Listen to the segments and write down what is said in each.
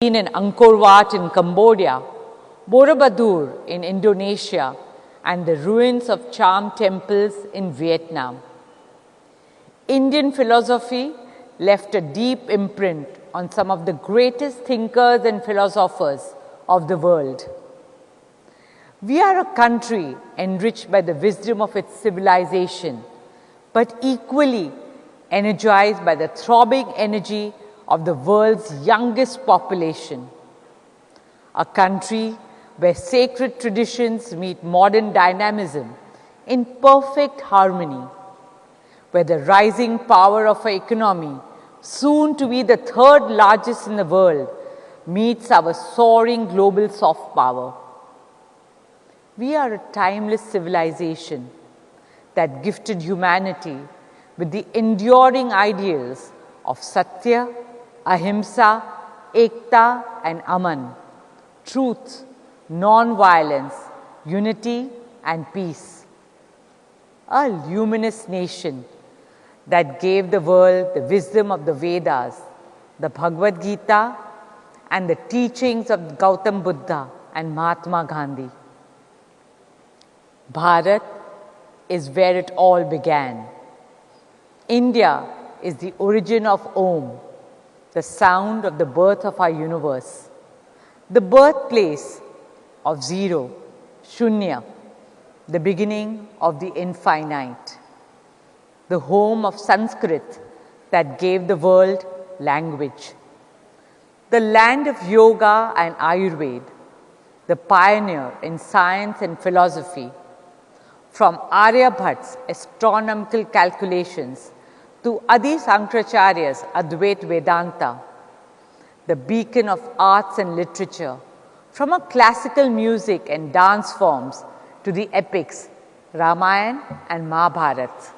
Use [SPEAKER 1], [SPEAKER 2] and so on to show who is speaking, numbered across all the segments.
[SPEAKER 1] in Angkor Wat in Cambodia, Borobudur in Indonesia, and the ruins of charm temples in Vietnam. Indian philosophy left a deep imprint on some of the greatest thinkers and philosophers of the world. We are a country enriched by the wisdom of its civilization, but equally energized by the throbbing energy of the world's youngest population. A country where sacred traditions meet modern dynamism in perfect harmony, where the rising power of our economy, soon to be the third largest in the world, meets our soaring global soft power. We are a timeless civilization that gifted humanity with the enduring ideals of Satya, Ahimsa, Ekta, and Aman, truth, non-violence, unity, and peace. A luminous nation that gave the world the wisdom of the Vedas, the Bhagavad Gita, and the teachings of Gautam Buddha and Mahatma Gandhi. Bharat is where it all began. India is the origin of Om, the sound of the birth of our universe, the birthplace of zero, Shunya, the beginning of the infinite, the home of Sanskrit that gave the world language, the land of yoga and Ayurveda, the pioneer in science and philosophy, from Aryabhat's astronomical calculations to Adi Sankaracharya's Advait Vedanta, the beacon of arts and literature, from our classical music and dance forms to the epics Ramayana and Mahabharata.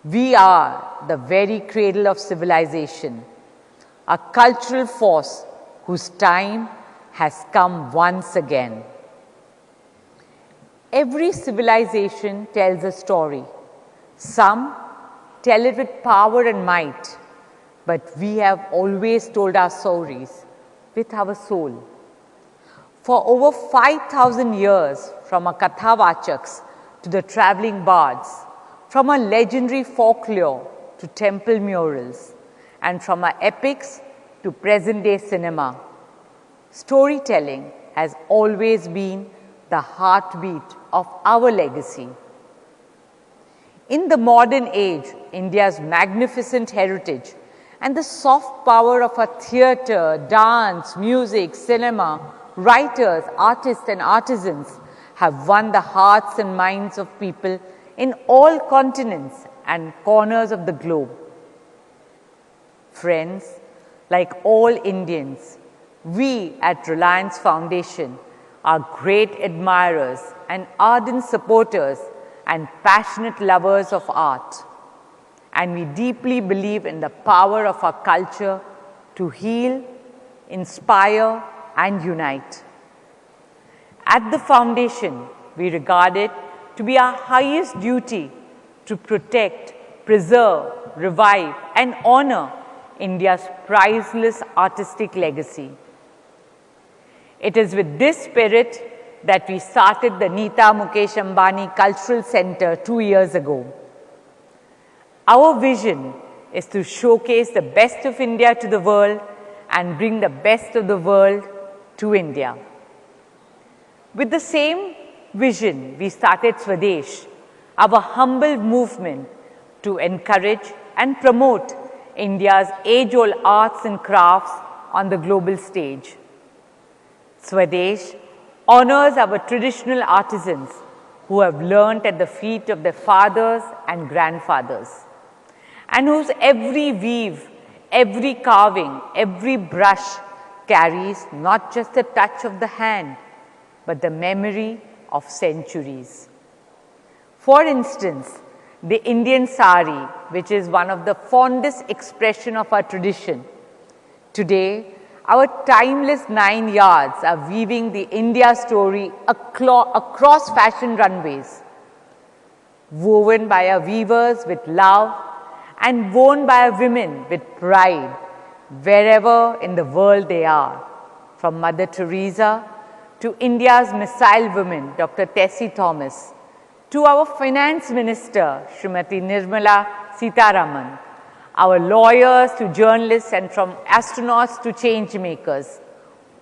[SPEAKER 1] We are the very cradle of civilization, a cultural force whose time has come once again. Every civilization tells a story. Some tell it with power and might, but we have always told our stories with our soul. For over 5,000 years, from our Kathavachaks to the traveling bards, from our legendary folklore to temple murals, and from our epics to present-day cinema, storytelling has always been the heartbeat of our legacy. In the modern age, India's magnificent heritage and the soft power of our theatre, dance, music, cinema, writers, artists, and artisans have won the hearts and minds of people in all continents and corners of the globe. Friends, like all Indians, we at Reliance Foundation are great admirers and ardent supporters and passionate lovers of art. And we deeply believe in the power of our culture to heal, inspire, and unite. At the Foundation, we regard it to be our highest duty to protect, preserve, revive, and honor India's priceless artistic legacy. It is with this spirit that we started the Nita Mukesh Ambani Cultural Center 2 years ago. Our vision is to showcase the best of India to the world and bring the best of the world to India. With the same vision, we started Swadesh, our humble movement to encourage and promote India's age-old arts and crafts on the global stage. Swadesh honors our traditional artisans who have learnt at the feet of their fathers and grandfathers, and whose every weave, every carving, every brush carries not just the touch of the hand, but the memory of centuries. For instance, the Indian sari, which is one of the fondest expression of our tradition. Today, our timeless 9 yards are weaving the India story across fashion runways, woven by our weavers with love and worn by our women with pride. wherever in the world they are, from Mother Teresa to India's missile woman, Dr. Tessie Thomas, to our Finance Minister, Srimati Nirmala Sitharaman, our lawyers to journalists, and from astronauts to change makers,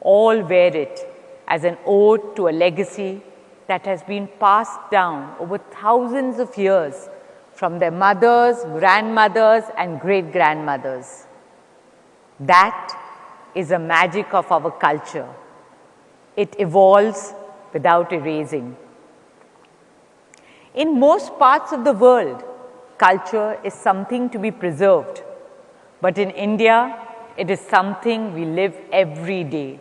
[SPEAKER 1] all wear it as an ode to a legacy that has been passed down over thousands of years from their mothers, grandmothers, and great-grandmothers. That is the magic of our culture. It evolves without erasing. In most parts of the world, culture is something to be preserved. But in India, it is something we live every day.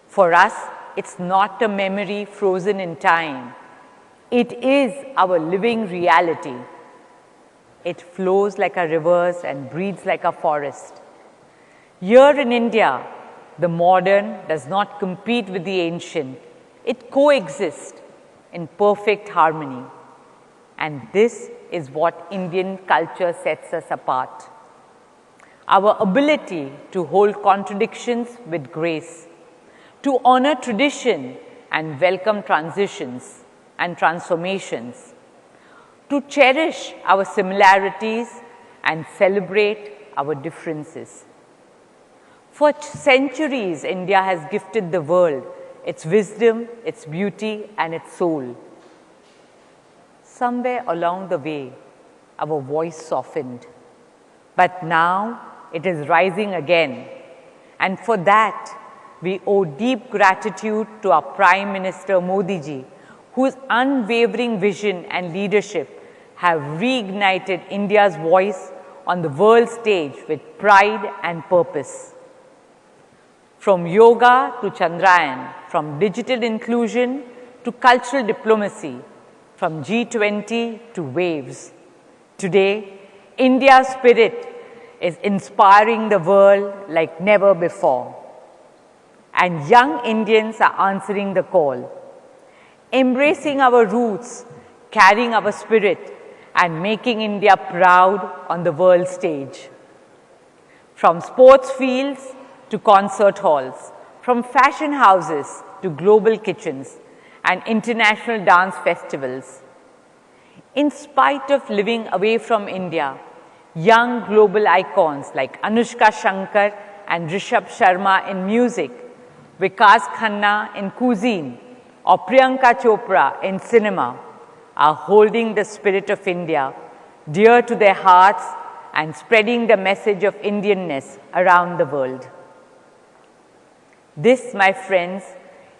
[SPEAKER 1] For us, it's not a memory frozen in time. It is our living reality. It flows like a river and breathes like a forest. Here in India, the modern does not compete with the ancient. It coexists in perfect harmony. And this is what Indian culture sets us apart. Our ability to hold contradictions with grace, to honor tradition and welcome transitions and transformations, to cherish our similarities and celebrate our differences. For centuries, India has gifted the world its wisdom, its beauty, and its soul. Somewhere along the way, our voice softened, but now it is rising again. And for that, we owe deep gratitude to our Prime Minister Modi ji, whose unwavering vision and leadership have reignited India's voice on the world stage with pride and purpose. From yoga to Chandrayaan, from digital inclusion to cultural diplomacy, from G20 to waves. Today, India's spirit is inspiring the world like never before. And young Indians are answering the call, embracing our roots, carrying our spirit, and making India proud on the world stage. From sports fields to concert halls, from fashion houses to global kitchens and international dance festivals. In spite of living away from India, young global icons like Anushka Shankar and Rishabh Sharma in music, Vikas Khanna in cuisine, or Priyanka Chopra in cinema are holding the spirit of India dear to their hearts and spreading the message of Indianness around the world. This, my friends,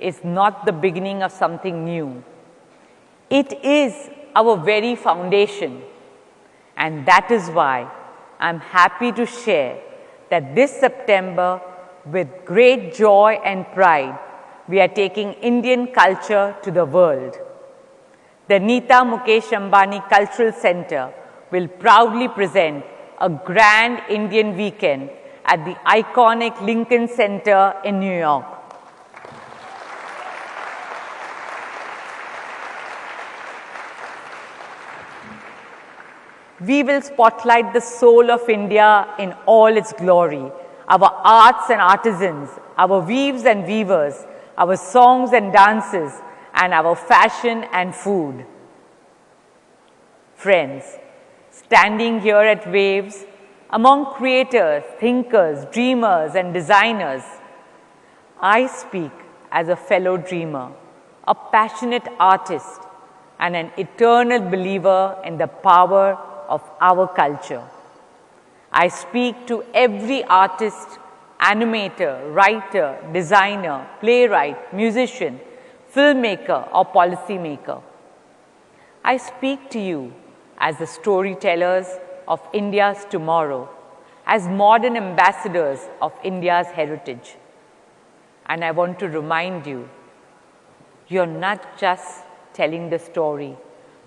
[SPEAKER 1] is not the beginning of something new. It is our very foundation, and that is why I'm happy to share that this September, with great joy and pride, we are taking Indian culture to the world. The Nita Mukesh Ambani Cultural Center will proudly present a grand Indian weekend at the iconic Lincoln Center in New York. We will spotlight the soul of India in all its glory, our arts and artisans, our weaves and weavers, our songs and dances, and our fashion and food. Friends, standing here at Waves, among creators, thinkers, dreamers, and designers, I speak as a fellow dreamer, a passionate artist, and an eternal believer in the power of our culture. I speak to every artist, animator, writer, designer, playwright, musician, filmmaker, or policymaker. I speak to you as the storytellers of India's tomorrow, as modern ambassadors of India's heritage. And I want to remind you, you're not just telling the story.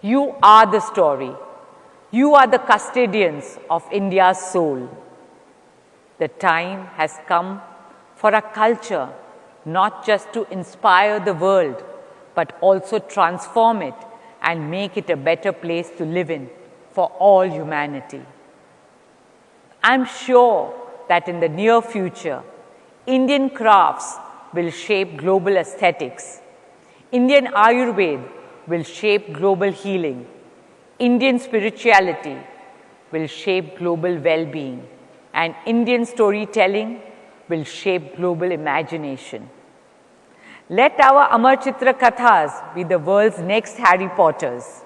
[SPEAKER 1] You are the story. You are the custodians of India's soul. The time has come for a culture not just to inspire the world, but also transform it and make it a better place to live in for all humanity. I'm sure that in the near future, Indian crafts will shape global aesthetics. Indian Ayurveda will shape global healing. Indian spirituality will shape global well-being. And Indian storytelling will shape global imagination. Let our Amar Chitra Kathas be the world's next Harry Potters.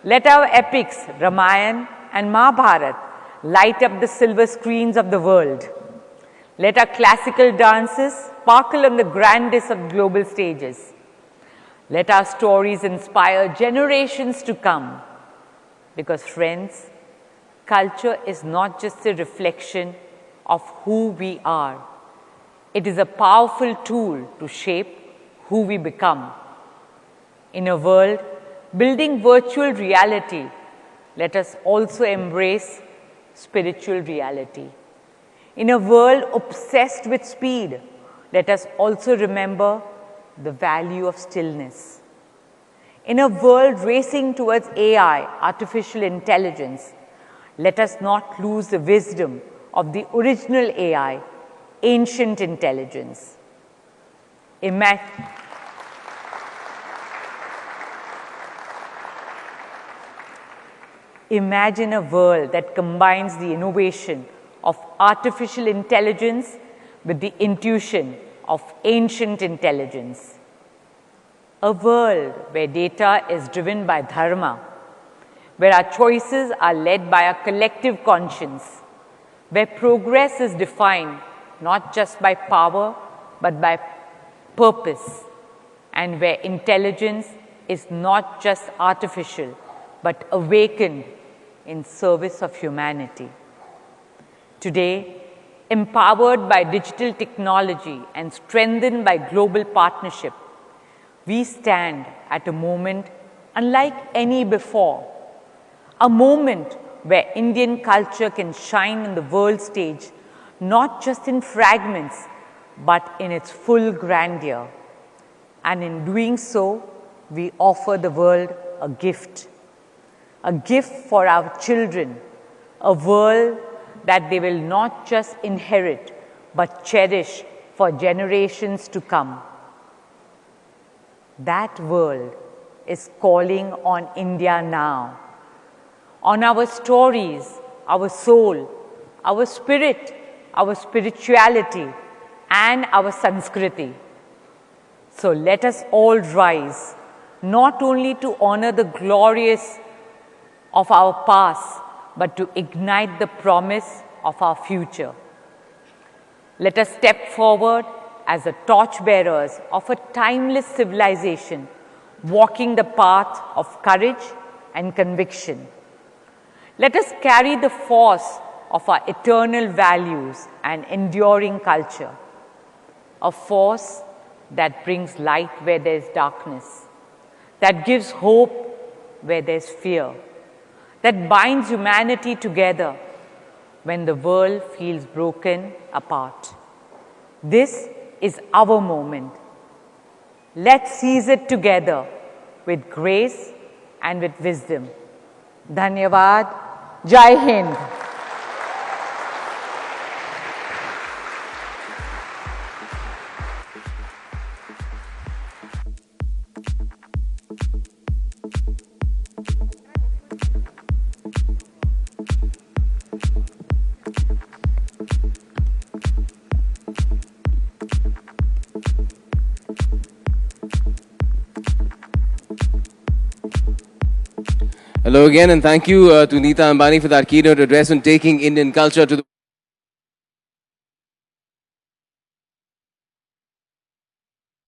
[SPEAKER 1] Let our epics, Ramayana and Mahabharata, light up the silver screens of the world. Let our classical dances sparkle on the grandest of global stages. Let our stories inspire generations to come. Because friends, culture is not just a reflection of who we are. It is a powerful tool to shape who we become. In a world building virtual reality, let us also embrace spiritual reality. In a world obsessed with speed, let us also remember the value of stillness. In a world racing towards AI, artificial intelligence, let us not lose the wisdom of the original AI, ancient intelligence. Imagine a world that combines the innovation of artificial intelligence with the intuition of ancient intelligence. A world where data is driven by dharma, where our choices are led by a collective conscience, where progress is defined not just by power but by purpose, and where intelligence is not just artificial but awakened in service of humanity. Today, empowered by digital technology and strengthened by global partnership, we stand at a moment unlike any before, a moment where Indian culture can shine on the world stage, not just in fragments, but in its full grandeur. And in doing so, we offer the world a gift for our children, a world that they will not just inherit, but cherish for generations to come. That world is calling on India now, on our stories, our soul, our spirit, our spirituality, and our Sanskriti. So let us all rise, not only to honor the glorious of our past, but to ignite the promise of our future. Let us step forward as the torchbearers of a timeless civilization, walking the path of courage and conviction. Let us carry the force of our eternal values and enduring culture, a force that brings light where there is darkness, that gives hope where there is fear, that binds humanity together when the world feels broken apart. This is our moment. Let's seize it together with grace and with wisdom. Dhanyavad. Jai Hind.
[SPEAKER 2] Hello again, and thank you to Neeta Ambani for that keynote address on taking Indian culture to the